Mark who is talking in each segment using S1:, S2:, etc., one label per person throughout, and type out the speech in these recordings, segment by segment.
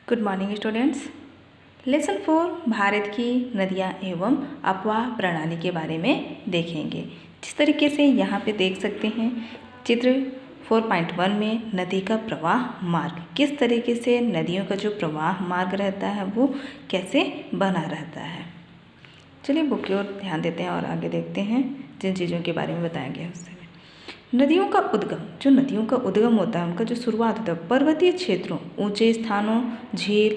S1: Good morning students. Lesson 4 Bharat की नदियाँ एवं अपवाह प्रणाली के बारे में देखेंगे। जिस तरीके से यहाँ पे देख सकते हैं चित्र 4.1 में नदी का प्रवाह मार्ग, किस तरीके से नदियों का जो प्रवाह मार्ग रहता है वो कैसे बना रहता है। चलिए बुक की ओर ध्यान देते हैं और आगे देखते हैं जिन चीज़ों के बारे में बताया गया है उससे। नदियों का उद्गम, जो नदियों का उद्गम होता है उनका जो शुरुआत होता है पर्वतीय क्षेत्रों, ऊंचे स्थानों, झील,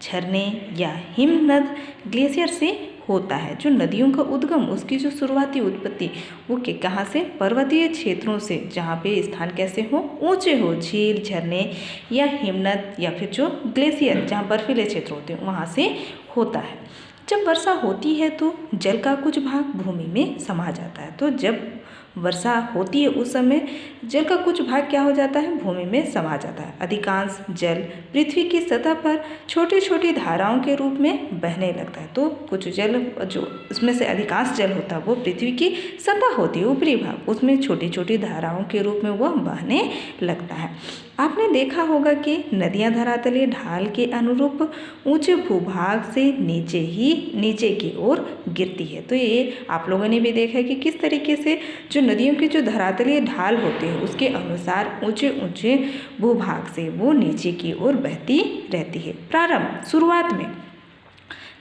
S1: झरने या हिमनद, ग्लेशियर से होता है। जो नदियों का उद्गम, उसकी जो शुरुआती उत्पत्ति वो कहाँ से, पर्वतीय क्षेत्रों से, जहाँ पे स्थान कैसे हो, ऊंचे हो, झील, झरने या हिमनद या फिर जो ग्लेशियर जहाँ बर्फीले क्षेत्र होते हैं वहाँ से होता है। जब वर्षा होती है तो जल का कुछ भाग भूमि में समा जाता है। तो जब वर्षा होती है उस समय जल का कुछ भाग क्या हो जाता है, भूमि में समा जाता है। अधिकांश जल पृथ्वी की सतह पर छोटी छोटी धाराओं के रूप में बहने लगता है। तो कुछ जल जो उसमें से अधिकांश जल होता है वो पृथ्वी की सतह होती है, ऊपरी भाग, उसमें छोटी छोटी धाराओं के रूप में वह बहने लगता है। आपने देखा होगा कि नदियाँ धरातलीय ढाल के अनुरूप ऊंचे भूभाग से नीचे की ओर गिरती है। तो ये आप लोगों ने भी देखा है कि किस तरीके से जो नदियों की जो धरातलीय ढाल होते हैं उसके अनुसार ऊंचे ऊंचे भूभाग से वो नीचे की ओर बहती रहती है। प्रारंभ, शुरुआत में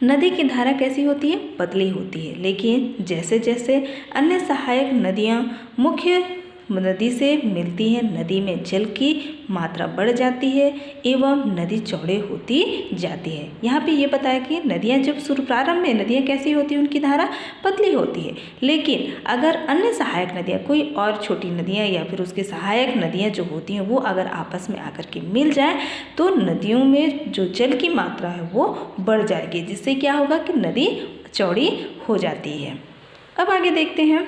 S1: नदी की धारा कैसी होती है, पतली होती है, लेकिन जैसे जैसे अन्य सहायक नदियाँ मुख्य नदी से मिलती है, नदी में जल की मात्रा बढ़ जाती है एवं नदी चौड़ी होती जाती है। यहाँ पे ये बताया कि नदियाँ जब प्रारंभ में नदियाँ कैसी होती हैं, उनकी धारा पतली होती है, लेकिन अगर अन्य सहायक नदियाँ, कोई और छोटी नदियाँ या फिर उसकी सहायक नदियाँ जो होती हैं वो अगर आपस में आकर के मिल जाए तो नदियों में जो जल की मात्रा है वो बढ़ जाएगी, जिससे क्या होगा कि नदी चौड़ी हो जाती है। अब आगे देखते हैं,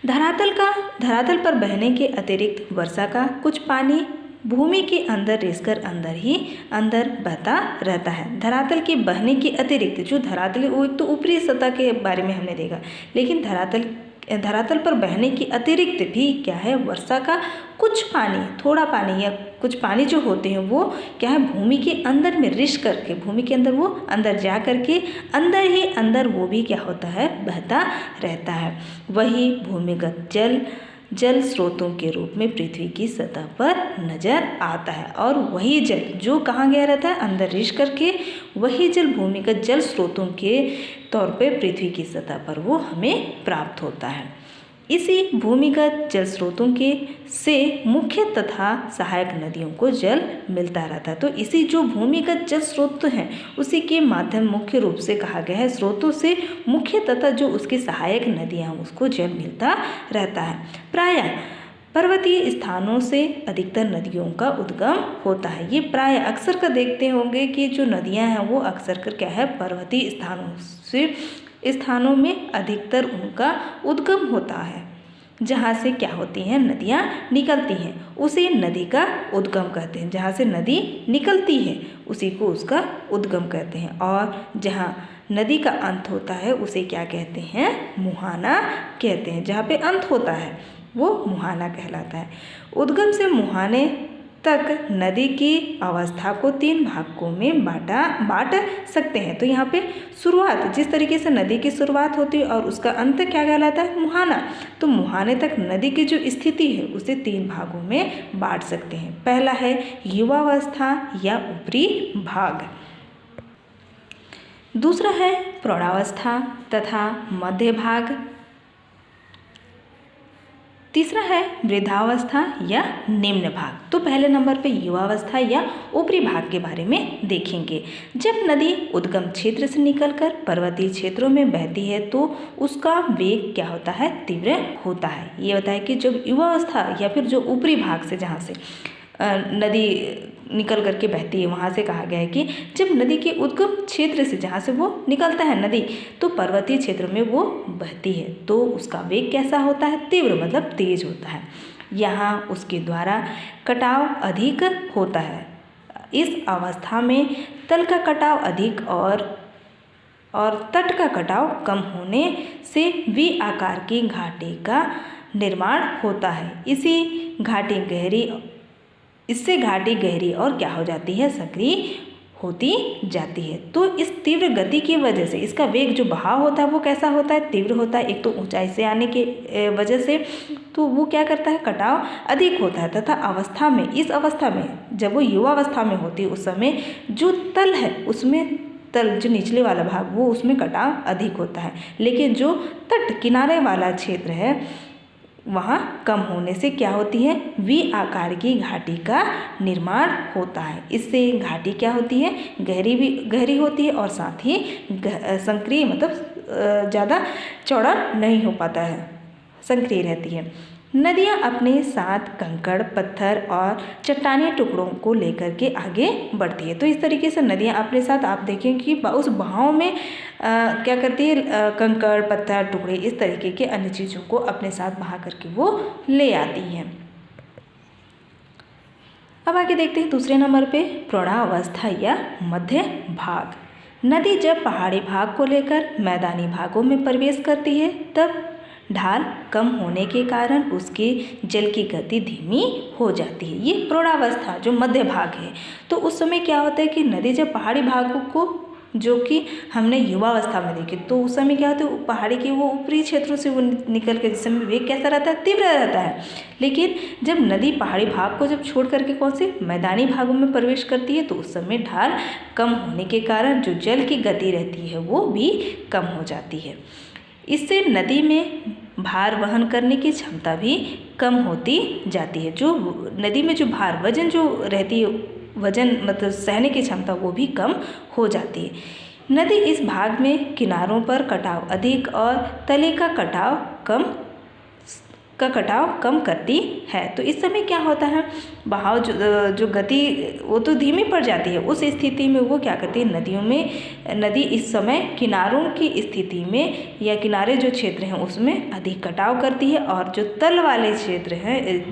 S1: धरातल पर बहने के अतिरिक्त वर्षा का कुछ पानी भूमि के अंदर रिसकर अंदर बहता रहता है। धरातल के बहने के अतिरिक्त जो धरातल, वो तो ऊपरी सतह के बारे में हमने देखा, लेकिन धरातल पर बहने के अतिरिक्त भी क्या है, वर्षा का कुछ पानी, थोड़ा पानी या कुछ पानी जो होते हैं वो क्या है, भूमि के अंदर में रिस करके, भूमि के अंदर वो अंदर जा करके अंदर वो भी क्या होता है, बहता रहता है। वही भूमिगत जल स्रोतों के रूप में पृथ्वी की सतह पर नजर आता है, और वही जल जो कहाँ गया रहता है, अंदर रिस करके, वही जल भूमिगत जल स्रोतों के तौर पे पृथ्वी की सतह पर वो हमें प्राप्त होता है। इसी भूमिगत जल स्रोतों के से मुख्य तथा सहायक नदियों को जल मिलता रहता है। तो इसी जो भूमिगत जल स्रोत हैं उसी के माध्यम मुख्य रूप से कहा गया है, स्रोतों से मुख्य तथा जो उसकी सहायक नदियाँ उसको जल मिलता रहता है। प्रायः पर्वतीय स्थानों से अधिकतर नदियों का उद्गम होता है। ये प्राय अक्सर कर देखते होंगे कि जो नदियाँ हैं वो अक्सर कर क्या है, पर्वतीय स्थानों में अधिकतर उनका उद्गम होता है, जहाँ से क्या होती हैं, नदियाँ निकलती हैं, उसे नदी का उद्गम कहते हैं। जहाँ से नदी निकलती है उसी को उसका उद्गम कहते हैं, और जहाँ नदी का अंत होता है उसे क्या कहते हैं, मुहाना कहते हैं। जहाँ पे अंत होता है वो मुहाना कहलाता है। उद्गम से मुहाने तक नदी की अवस्था को 3 भागों में बांट सकते हैं। तो यहाँ पे शुरुआत, जिस तरीके से नदी की शुरुआत होती है और उसका अंत क्या कहलाता है, मुहाना, तो मुहाने तक नदी की जो स्थिति है उसे 3 भागों में बांट सकते हैं। पहला है युवावस्था या ऊपरी भाग, दूसरा है प्रौढ़ावस्था तथा मध्य भाग, तीसरा है वृद्धावस्था या निम्न भाग। तो पहले नंबर पे युवावस्था या ऊपरी भाग के बारे में देखेंगे। जब नदी उद्गम क्षेत्र से निकलकर पर्वतीय क्षेत्रों में बहती है तो उसका वेग क्या होता है, तीव्र होता है। ये बताया कि जब युवावस्था या फिर जो ऊपरी भाग से जहाँ से नदी निकल करके बहती है वहाँ से कहा गया है कि जब नदी के उद्गम क्षेत्र से, जहाँ से वो निकलता है नदी, तो पर्वतीय क्षेत्र में वो बहती है तो उसका वेग कैसा होता है, तीव्र मतलब तेज होता है। यहाँ उसके द्वारा कटाव अधिक होता है। इस अवस्था में तल का कटाव अधिक और तट का कटाव कम होने से वी आकार की घाटी का निर्माण होता है। इसी घाटी गहरी इससे घाटी गहरी और क्या हो जाती है, सक्रिय होती जाती है। तो इस तीव्र गति की वजह से इसका वेग जो बहाव होता है वो कैसा होता है, तीव्र होता है। एक तो ऊंचाई से आने के वजह से तो वो क्या करता है, कटाव अधिक होता है। तथा अवस्था में, इस अवस्था में जब वो युवावस्था में होती है उस समय जो तल है उसमें, तल जो निचले वाला भाग वो उसमें कटाव अधिक होता है। लेकिन जो तट किनारे वाला क्षेत्र है वहाँ कम होने से क्या होती है, वी आकार की घाटी का निर्माण होता है। इससे घाटी क्या होती है, गहरी होती है और साथ ही संक्रिय मतलब ज़्यादा चौड़ा नहीं हो पाता है, संक्रिय रहती है। नदियाँ अपने साथ कंकड़, पत्थर और चट्टानी टुकड़ों को लेकर के आगे बढ़ती है। तो इस तरीके से नदियाँ अपने साथ, आप देखें कि उस बहाव में क्या करती है, कंकड़, पत्थर, टुकड़े, इस तरीके के अन्य चीज़ों को अपने साथ बहा करके वो ले आती हैं। अब आगे देखते हैं दूसरे नंबर पे प्रौढ़ावस्था या मध्य भाग। नदी जब पहाड़ी भाग को लेकर मैदानी भागों में प्रवेश करती है तब ढाल कम होने के कारण उसके जल की गति धीमी हो जाती है। ये प्रौढ़ावस्था जो मध्य भाग है, तो उस समय क्या होता है कि नदी जब पहाड़ी भागों को, जो कि हमने युवावस्था में देखे, तो उस समय क्या होता है, पहाड़ी के वो ऊपरी क्षेत्रों से वो निकल के, जिस समय वेग कैसा रहता है, तीव्र रहता है। लेकिन जब नदी पहाड़ी भाग को जब छोड़ करके कौन से मैदानी भागों में प्रवेश करती है तो उस समय ढाल कम होने के कारण जो जल की गति रहती है वो भी कम हो जाती है। इससे नदी में भार वहन करने की क्षमता भी कम होती जाती है। जो नदी में जो भार, वजन जो रहती है, वजन मतलब सहने की क्षमता वो भी कम हो जाती है। नदी इस भाग में किनारों पर कटाव अधिक और तले का कटाव कम करती है। तो इस समय क्या होता है, बहाव जो गति वो तो धीमी पड़ जाती है। उस स्थिति में वो क्या करती है, नदी इस समय किनारों की स्थिति में या किनारे जो क्षेत्र हैं उसमें अधिक कटाव करती है और जो तल वाले क्षेत्र हैं,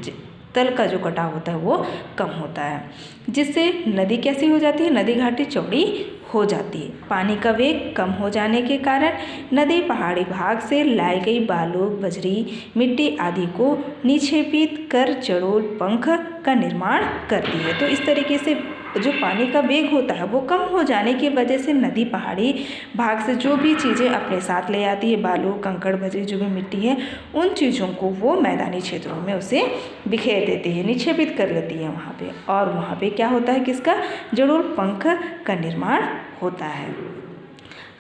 S1: तल का जो कटाव होता है वो कम होता है। जिससे नदी कैसी हो जाती है, नदी घाटी चौड़ी हो जाती है। पानी का वेग कम हो जाने के कारण नदी पहाड़ी भाग से लाई गई बालू, बजरी, मिट्टी आदि को निक्षेपित कर चड़ोल पंख का निर्माण करती है। तो इस तरीके से जो पानी का वेग होता है वो कम हो जाने की वजह से नदी पहाड़ी भाग से जो भी चीज़ें अपने साथ ले आती है, बालू, कंकड़, बजरी, जो भी मिट्टी है, उन चीज़ों को वो मैदानी क्षेत्रों में उसे बिखेर देती है, निक्षेपित कर लेती है वहाँ पे। और वहाँ पे क्या होता है, किसका, जड़ोल पंख का निर्माण होता है।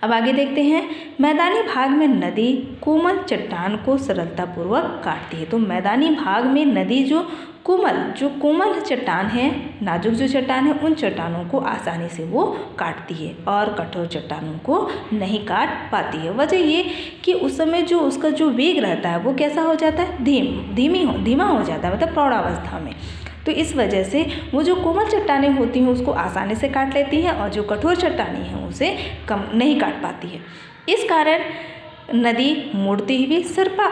S1: अब आगे देखते हैं, मैदानी भाग में नदी कोमल चट्टान को सरलतापूर्वक काटती है। तो मैदानी भाग में नदी जो कोमल चट्टान है, नाजुक जो चट्टान है, उन चट्टानों को आसानी से वो काटती है और कठोर चट्टानों को नहीं काट पाती है। वजह ये कि उस समय जो उसका जो वेग रहता है वो कैसा हो जाता है, धीमा हो जाता है, मतलब प्रौढ़ावस्था में। तो इस वजह से वो जो कोमल चट्टानें होती हैं उसको आसानी से काट लेती हैं और जो कठोर चट्टानें हैं उसे कम नहीं काट पाती है। इस कारण नदी मुड़ती हुई सर्पा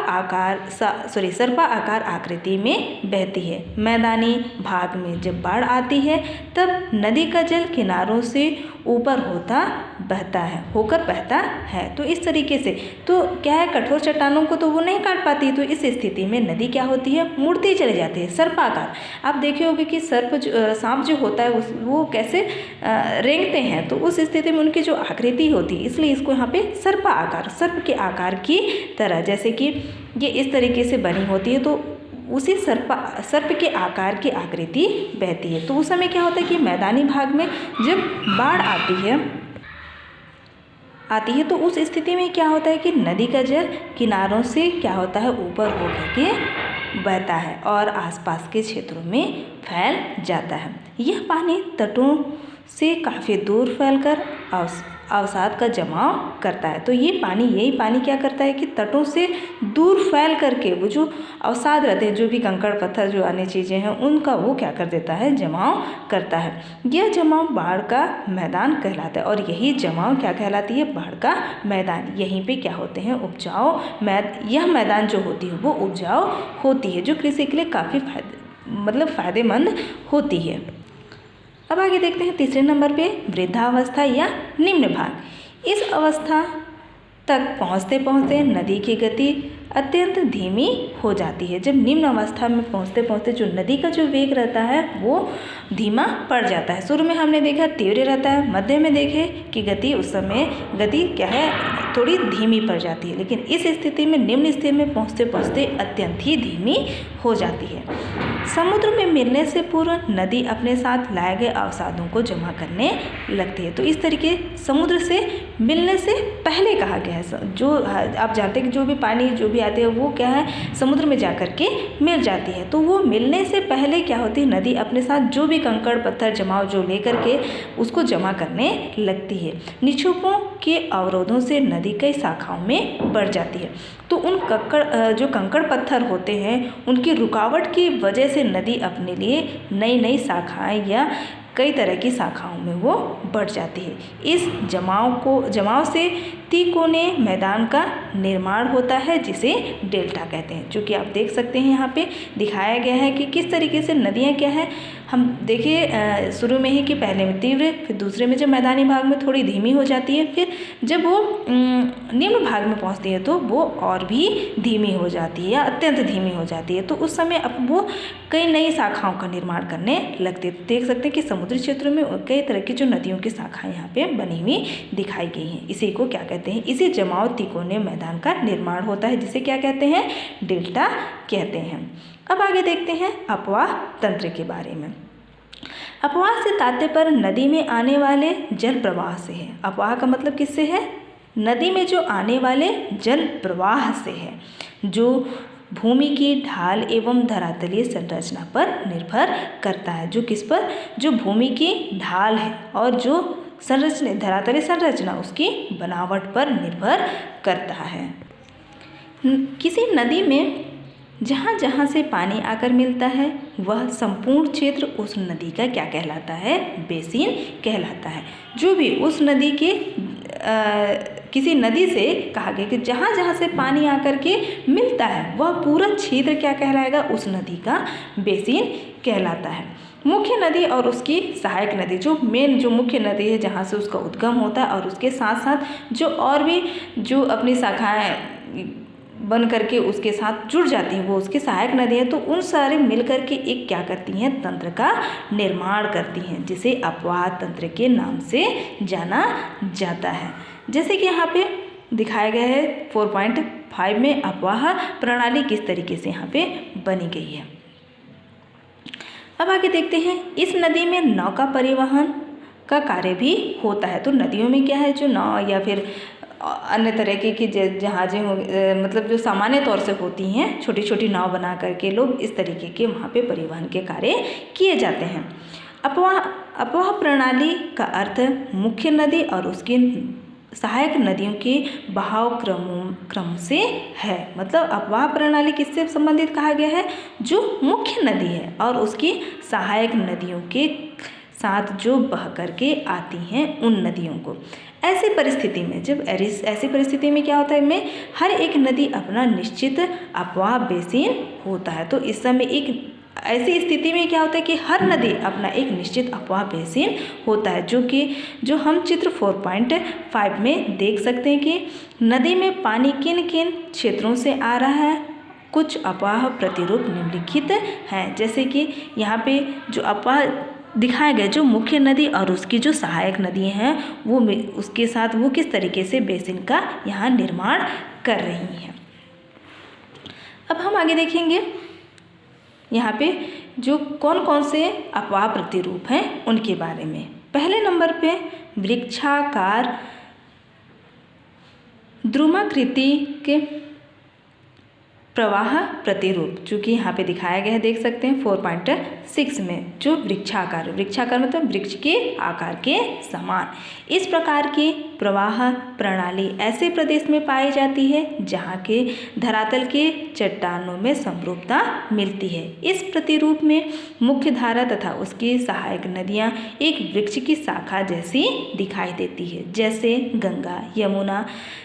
S1: आकार आकृति में बहती है। मैदानी भाग में जब बाढ़ आती है तब नदी का जल किनारों से ऊपर होकर बहता है। तो इस तरीके से तो क्या है, कठोर चट्टानों को तो वो नहीं काट पाती। तो इस स्थिति में नदी क्या होती है, मुड़ती चली जाती है, सर्पाकार। आप देखे होंगे कि सांप जो होता है वो कैसे रेंगते हैं, तो उस स्थिति में उनकी जो आकृति होती है, इसलिए इसको यहाँ पे सर्पा आकार, सर्प के आकार की तरह, जैसे कि ये इस तरीके से बनी होती है, तो उसी सर्प के आकार की आकृति बहती है। तो उस समय क्या होता है कि मैदानी भाग में जब बाढ़ आती है तो उस स्थिति में क्या होता है कि नदी का जल किनारों से क्या होता है, ऊपर होकर के बहता है और आसपास के क्षेत्रों में फैल जाता है। यह पानी तटों से काफ़ी दूर फैलकर अवसाद का जमाव करता है। तो यही पानी क्या करता है कि तटों से दूर फैल करके वो जो अवसाद रहते हैं, जो भी कंकड़ पत्थर जो अन्य चीज़ें हैं, उनका वो क्या कर देता है, जमाव करता है। यह जमाव बाढ़ का मैदान कहलाता है और यही जमाव क्या कहलाती है, बाढ़ का मैदान। यहीं पे क्या होते हैं, यह मैदान जो होती है वो उपजाऊ होती है, जो कृषि के लिए काफ़ी फायदेमंद होती है। अब आगे देखते हैं तीसरे नंबर पे वृद्धावस्था या निम्न भाग। इस अवस्था तक पहुँचते पहुँचते नदी की गति अत्यंत धीमी हो जाती है। जब निम्न अवस्था में पहुँचते पहुँचते जो नदी का जो वेग रहता है वो धीमा पड़ जाता है। शुरू में हमने देखा तीव्र रहता है, मध्य में देखे कि गति उस समय गति क्या है, थोड़ी धीमी पड़ जाती है, लेकिन इस स्थिति में निम्न स्थिति में पहुँचते पहुँचते अत्यंत ही धीमी हो जाती है। समुद्र में मिलने से पूर्व नदी अपने साथ लाए गए अवसादों को जमा करने लगती है। तो इस तरीके समुद्र से मिलने से पहले कहा गया है। जो आप जानते हैं कि जो भी पानी जो भी आते हैं वो क्या है, समुद्र में जा कर के मिल जाती है। तो वो मिलने से पहले क्या होती है, नदी अपने साथ जो भी कंकड़ पत्थर जमाव जो लेकर के उसको जमा करने लगती है। निक्षेपों के अवरोधों से नदी कई शाखाओं में बढ़ जाती है। तो उन जो कंकड़ पत्थर होते हैं उनकी रुकावट की वजह से नदी अपने लिए नई नई शाखाएं या कई तरह की शाखाओं में वो बढ़ जाती है। इस जमाव से तिकोने मैदान का निर्माण होता है जिसे डेल्टा कहते हैं। जो कि आप देख सकते हैं यहाँ पे दिखाया गया है कि किस तरीके से नदियाँ क्या है। हम देखिए शुरू में ही कि पहले में तीव्र, फिर दूसरे में जब मैदानी भाग में थोड़ी धीमी हो जाती है, फिर जब वो निम्न भाग में पहुँचती है तो वो और भी धीमी हो जाती है या अत्यंत धीमी हो जाती है। तो उस समय अब वो कई नई शाखाओं का निर्माण करने लगती है। देख सकते हैं कि समुद्री क्षेत्रों में कई तरह की जो नदियों की शाखाएं यहाँ पे बनी हुई दिखाई गई हैं। इसी को क्या कहते हैं, इसी जमाव तिकोने मैदान का निर्माण होता है जिसे क्या कहते हैं, डेल्टा कहते हैं। अब आगे देखते हैं अपवाह तंत्र के बारे में। अपवाह से तात्पर्य नदी में आने वाले जल प्रवाह से है। अपवाह का मतलब किससे है, नदी में जो आने वाले जल प्रवाह से है, जो भूमि की ढाल एवं धरातलीय संरचना पर निर्भर करता है। जो किस पर, जो भूमि की ढाल है और जो संरचना धरातलीय संरचना उसकी बनावट पर निर्भर करता है। किसी नदी में जहाँ जहाँ से पानी आकर मिलता है वह संपूर्ण क्षेत्र उस नदी का क्या कहलाता है, बेसिन कहलाता है। जो भी उस नदी के किसी नदी से कहा गया कि जहाँ जहाँ से पानी आकर के मिलता है वह पूरा क्षेत्र क्या कहलाएगा, उस नदी का बेसिन कहलाता है। मुख्य नदी और उसकी सहायक नदी, जो मेन जो मुख्य नदी है जहाँ से उसका उद्गम होता है और उसके साथ साथ जो और भी जो अपनी शाखाएं बन करके उसके साथ जुड़ जाती हैं वो उसकी सहायक नदी है। तो उन सारे मिल करके एक क्या करती हैं, तंत्र का निर्माण करती हैं जिसे अपवाह तंत्र के नाम से जाना जाता है। जैसे कि यहाँ पे दिखाया गया है 4.5 में अपवाह प्रणाली किस तरीके से यहाँ पे बनी गई है। अब आगे देखते हैं, इस नदी में नौका परिवहन का कार्य भी होता है। तो नदियों में क्या है, जो नाव या फिर अन्य तरह की जहाज़ें हो, मतलब जो सामान्य तौर से होती हैं, छोटी छोटी नाव बना करके लोग इस तरीके के वहाँ पे परिवहन के कार्य किए जाते हैं। अपवाह प्रणाली का अर्थ मुख्य नदी और उसकी सहायक नदियों के बहाव क्रम से है। मतलब अपवाह प्रणाली किससे संबंधित कहा गया है, जो मुख्य नदी है और उसकी सहायक नदियों के साथ जो बह करके आती हैं उन नदियों को। ऐसी परिस्थिति में ऐसी परिस्थिति में क्या होता है, में हर एक नदी अपना निश्चित अपवाह बेसिन होता है। तो इस समय एक ऐसी स्थिति में क्या होता है कि हर नदी अपना एक निश्चित अपवाह बेसिन होता है, जो हम चित्र 4.5 में देख सकते हैं कि नदी में पानी किन किन क्षेत्रों से आ रहा है। कुछ अपवाह प्रतिरूप निम्नलिखित हैं, जैसे कि यहाँ पे जो अपवाह दिखाया गया, जो मुख्य नदी और उसकी जो सहायक नदी हैं वो उसके साथ वो किस तरीके से बेसिन का यहाँ निर्माण कर रही हैं। अब हम आगे देखेंगे यहाँ पे जो कौन कौन से अपवाह प्रतिरूप हैं उनके बारे में। पहले नंबर पे वृक्षाकार द्रुमाकृति के प्रवाह प्रतिरूप, जो कि यहाँ पे दिखाया गया है, देख सकते हैं 4.6 में। जो वृक्षाकार मतलब वृक्ष के आकार के समान। इस प्रकार की प्रवाह प्रणाली ऐसे प्रदेश में पाई जाती है जहाँ के धरातल के चट्टानों में समरूपता मिलती है। इस प्रतिरूप में मुख्य धारा तथा उसकी सहायक नदियाँ एक वृक्ष की शाखा जैसी दिखाई देती है, जैसे गंगा, यमुना,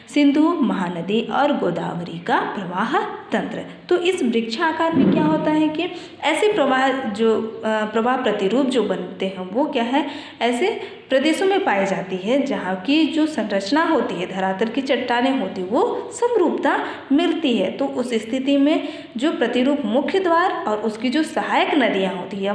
S1: सिंधु, महानदी और गोदावरी का प्रवाह तंत्र। तो इस वृक्षाकार में क्या होता है कि ऐसे प्रवाह प्रतिरूप जो बनते हैं वो क्या है, ऐसे प्रदेशों में पाई जाती है जहाँ की जो संरचना होती है, धरातल की चट्टानें होती है, वो समरूपता मिलती है। तो उस स्थिति में जो प्रतिरूप मुख्य द्वार और उसकी जो सहायक नदियाँ होती है,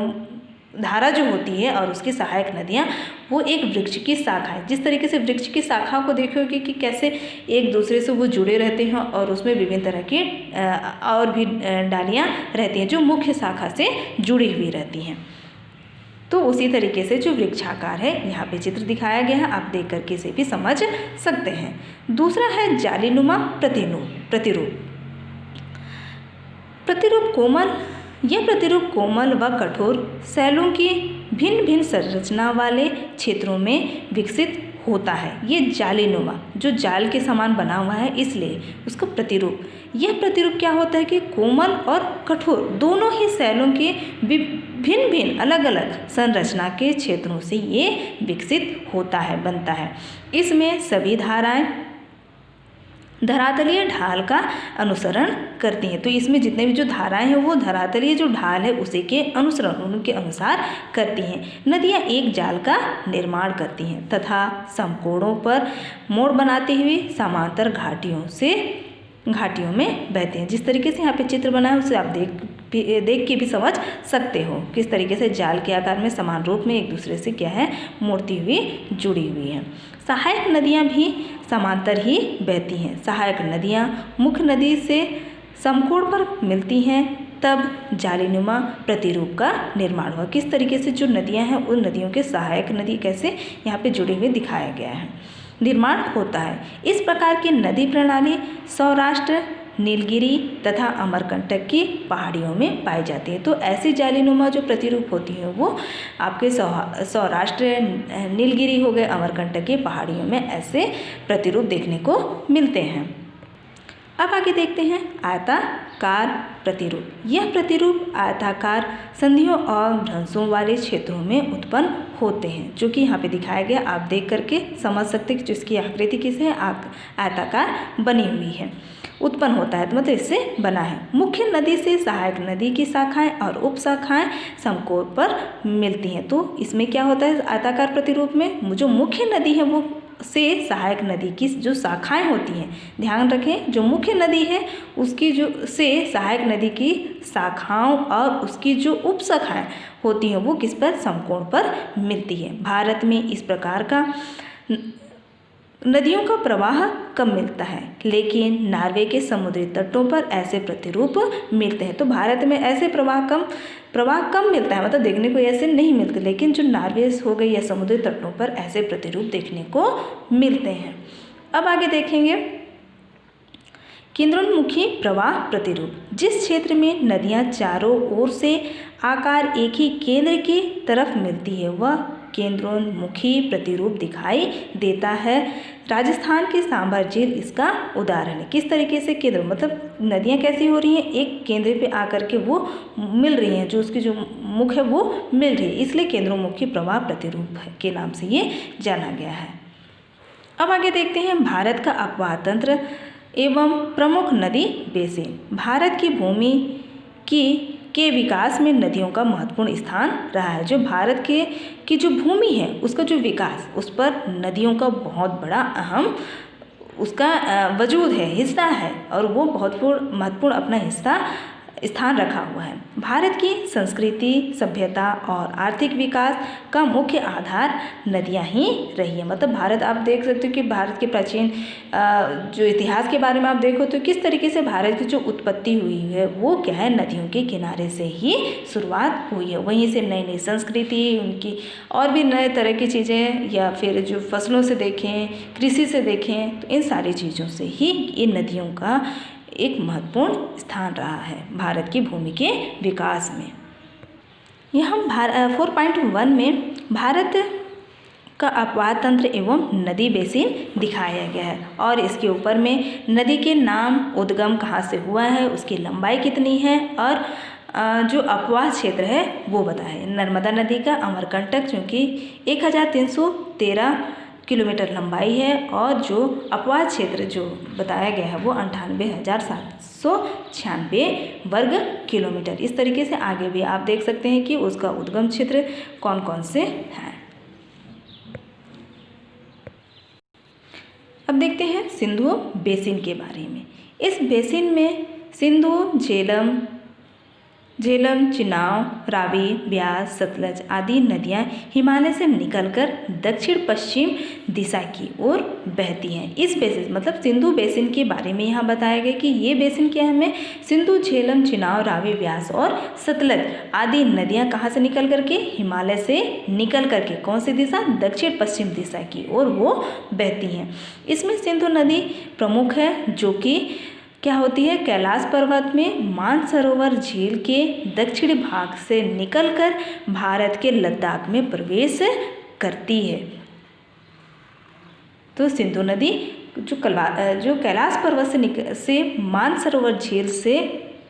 S1: धारा जो होती है और उसकी सहायक नदियाँ, वो एक वृक्ष की शाखा है। जिस तरीके से वृक्ष की शाखा को देखोगे कि कैसे एक दूसरे से वो जुड़े रहते हैं और उसमें विभिन्न तरह की और भी डालियाँ रहती हैं जो मुख्य शाखा से जुड़ी हुई रहती हैं। तो उसी तरीके से जो वृक्षाकार है, यहाँ पे चित्र दिखाया गया है, आप देख करके इसे भी समझ सकते हैं। दूसरा है जालीनुमा प्रतिरूप कोमल। यह प्रतिरूप कोमल व कठोर शैलों की भिन्न भिन्न संरचना वाले क्षेत्रों में विकसित होता है। ये जालीनुमा, जो जाल के समान बना हुआ है, इसलिए उसका प्रतिरूप, यह प्रतिरूप क्या होता है कि कोमल और कठोर दोनों ही शैलों के भिन्न भिन्न अलग अलग संरचना के क्षेत्रों से ये विकसित होता है, बनता है। इसमें सभी धाराएं धरातलीय ढाल का अनुसरण करती हैं। तो इसमें जितने भी जो धाराएं हैं वो धरातलीय जो ढाल है उसी के अनुसरण, उनके अनुसार करती हैं। नदियाँ एक जाल का निर्माण करती हैं तथा समकोणों पर मोड़ बनाते हुए समांतर घाटियों में बहते हैं। जिस तरीके से यहाँ पे चित्र बना है उसे आप देख के भी समझ सकते हो किस तरीके से जाल के आकार में समान रूप में एक दूसरे से क्या है, मोड़ती हुई जुड़ी हुई हैं। सहायक नदियाँ भी समांतर ही बहती हैं। सहायक नदियाँ मुख्य नदी से समकोण पर मिलती हैं, तब जालीनुमा प्रतिरूप का निर्माण हुआ। किस तरीके से जो नदियाँ हैं उन नदियों के सहायक नदी कैसे यहाँ पे जुड़े हुए दिखाया गया है, निर्माण होता है। इस प्रकार की नदी प्रणाली सौराष्ट्र, नीलगिरी तथा अमरकंटक की पहाड़ियों में पाई जाती है। तो ऐसी जालीनुमा जो प्रतिरूप होती है वो आपके सौराष्ट्र, नीलगिरी हो गए, अमरकंटक की पहाड़ियों में ऐसे प्रतिरूप देखने को मिलते हैं। अब आगे देखते हैं आयताकार प्रतिरूप। यह प्रतिरूप आयताकार संधियों और भ्रंशों वाले क्षेत्रों में उत्पन्न होते हैं, जो कि यहाँ पे दिखाया गया। आप देख करके समझ सकते हैं कि जिसकी आकृति किसे आयताकार बनी हुई है, उत्पन्न होता है, तो मतलब इससे बना है। मुख्य नदी से सहायक नदी की शाखाएं और उप शाखाएं समकोण पर मिलती हैं। तो इसमें क्या होता है, आयताकार प्रतिरूप में जो मुख्य नदी है वो से सहायक नदी की जो शाखाएं होती हैं, ध्यान रखें, जो मुख्य नदी है उसकी जो से सहायक नदी की शाखाओं और उसकी जो उप शाखाएं होती हैं वो किस पर, समकोण पर मिलती है। भारत में इस प्रकार का नदियों का प्रवाह कम मिलता है, लेकिन नॉर्वे के समुद्री तटों पर ऐसे प्रतिरूप मिलते हैं। तो भारत में ऐसे प्रवाह कम मिलता है, मतलब देखने को ऐसे नहीं मिलते, लेकिन जो नॉर्वे हो गई या समुद्री तटों पर ऐसे प्रतिरूप देखने को मिलते हैं। अब आगे देखेंगे केंद्रोन्मुखी प्रवाह प्रतिरूप। जिस क्षेत्र में नदियाँ चारों ओर से आकार एक ही केंद्र की तरफ मिलती है वह केंद्रोन्मुखी प्रतिरूप दिखाई देता है। राजस्थान की सांभर झील इसका उदाहरण है। किस तरीके से केंद्र, मतलब नदियाँ कैसी हो रही हैं, एक केंद्र पे आकर के वो मिल रही हैं, जो उसकी जो मुख है वो मिल रही है, इसलिए केंद्रोन्मुखी प्रवाह प्रतिरूप के नाम से ये जाना गया है। अब आगे देखते हैं भारत का अपवाह तंत्र एवं प्रमुख नदी बेसिन। भारत की भूमि के विकास में नदियों का महत्वपूर्ण स्थान रहा है। जो भारत की जो भूमि है उसका जो विकास, उस पर नदियों का बहुत बड़ा अहम उसका वजूद है, हिस्सा है, और वो बहुत महत्वपूर्ण अपना स्थान रखा हुआ है। भारत की संस्कृति, सभ्यता और आर्थिक विकास का मुख्य आधार नदियां ही रही है। मतलब भारत, आप देख सकते हो कि भारत के प्राचीन जो इतिहास के बारे में आप देखो तो किस तरीके से भारत की जो उत्पत्ति हुई है वो क्या है, नदियों के किनारे से ही शुरुआत हुई है। वहीं से नई नई संस्कृति, उनकी और भी नए तरह की चीज़ें, या फिर जो फसलों से देखें, कृषि से देखें, तो इन सारी चीज़ों से ही इन नदियों का एक महत्वपूर्ण स्थान रहा है भारत की भूमि के विकास में। यहाँ 4.1 में भारत का अपवाह तंत्र एवं नदी बेसिन दिखाया गया है, और इसके ऊपर में नदी के नाम, उद्गम कहाँ से हुआ है, उसकी लंबाई कितनी है, और जो अपवाह क्षेत्र है वो बताया है। नर्मदा नदी का अमरकंटक, जो कि 1313 किलोमीटर लंबाई है और जो अपवाह क्षेत्र जो बताया गया है वो 98,796 वर्ग किलोमीटर। इस तरीके से आगे भी आप देख सकते हैं कि उसका उद्गम क्षेत्र कौन कौन से हैं। अब देखते हैं सिंधु बेसिन के बारे में। इस बेसिन में सिंधु, झेलम, चिनाब, रावी, ब्यास, सतलज आदि नदियां हिमालय से निकलकर दक्षिण पश्चिम दिशा की ओर बहती हैं। इस बेसिन मतलब सिंधु बेसिन के बारे में यहाँ बताया गया कि ये बेसिन क्या है हमें, सिंधु, झेलम, चिनाब, रावी, ब्यास और सतलज आदि नदियां कहाँ से निकल करके, हिमालय से निकल करके कौन सी दिशा, दक्षिण पश्चिम दिशा की ओर वो बहती हैं। इसमें सिंधु नदी प्रमुख है जो कि क्या होती है, कैलाश पर्वत में मानसरोवर झील के दक्षिणी भाग से निकलकर भारत के लद्दाख में प्रवेश करती है। तो सिंधु नदी जो कैलाश पर्वत से मानसरोवर झील से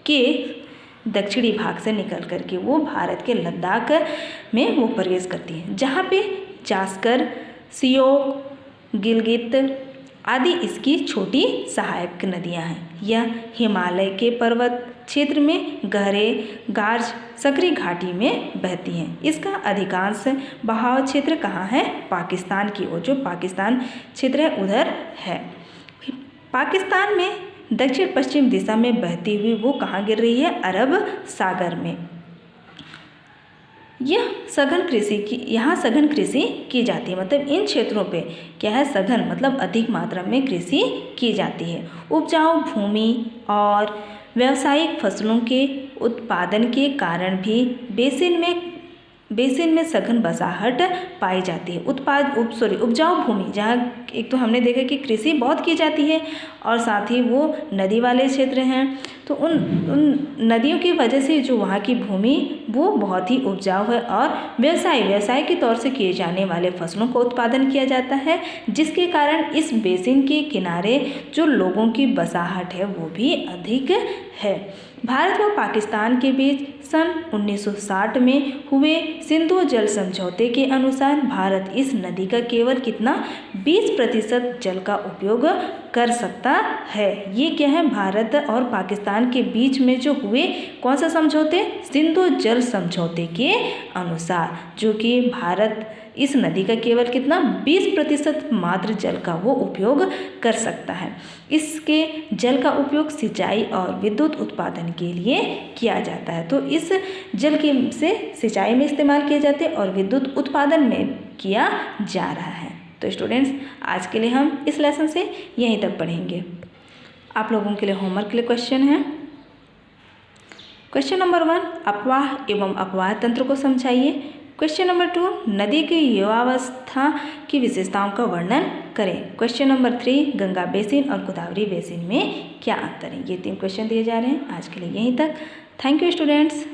S1: के दक्षिणी भाग से निकल करके वो भारत के लद्दाख में वो प्रवेश करती है, जहाँ पे जास्कर, सियोक, गिलगित आदि इसकी छोटी सहायक नदियां हैं। यह हिमालय के पर्वत क्षेत्र में गहरे गार्ज सकरी घाटी में बहती हैं। इसका अधिकांश बहाव क्षेत्र कहाँ है, पाकिस्तान की ओर, जो पाकिस्तान क्षेत्र है उधर है। पाकिस्तान में दक्षिण पश्चिम दिशा में बहती हुई वो कहाँ गिर रही है, अरब सागर में। यहाँ सघन कृषि की जाती है, मतलब इन क्षेत्रों पे क्या है, सघन मतलब अधिक मात्रा में कृषि की जाती है। उपजाऊ भूमि और व्यावसायिक फसलों के उत्पादन के कारण भी बेसिन में सघन बसाहट पाई जाती है। उपजाऊ भूमि, जहाँ एक तो हमने देखा कि कृषि बहुत की जाती है और साथ ही वो नदी वाले क्षेत्र हैं, तो उन नदियों की वजह से जो वहाँ की भूमि वो बहुत ही उपजाऊ है और व्यवसाय के तौर से किए जाने वाले फसलों का उत्पादन किया जाता है, जिसके कारण इस बेसिन के किनारे जो लोगों की बसाहट है वो भी अधिक है। भारत व पाकिस्तान के बीच सन 1960 में हुए सिंधु जल समझौते के अनुसार भारत इस नदी का केवल कितना 20% जल का उपयोग कर सकता है। ये क्या है, भारत और पाकिस्तान के बीच में जो हुए कौन सा समझौते, सिंधु जल समझौते के अनुसार, जो कि भारत इस नदी का केवल कितना 20% मात्र जल का वो उपयोग कर सकता है। इसके जल का उपयोग सिंचाई और विद्युत उत्पादन के लिए किया जाता है। तो इस जल के से सिंचाई में इस्तेमाल किए जाते हैं और विद्युत उत्पादन में किया जा रहा है। तो स्टूडेंट्स, आज के लिए हम इस लेसन से यहीं तक पढ़ेंगे। आप लोगों के लिए होमवर्क के लिए क्वेश्चन है। क्वेश्चन नंबर 1, अपवाह एवं अपवाह तंत्र को समझाइए। क्वेश्चन नंबर 2, नदी की युवावस्था की विशेषताओं का वर्णन करें। क्वेश्चन नंबर 3, गंगा बेसिन और गोदावरी बेसिन में क्या अंतर है। ये 3 क्वेश्चन दिए जा रहे हैं। आज के लिए यहीं तक। Thank you students.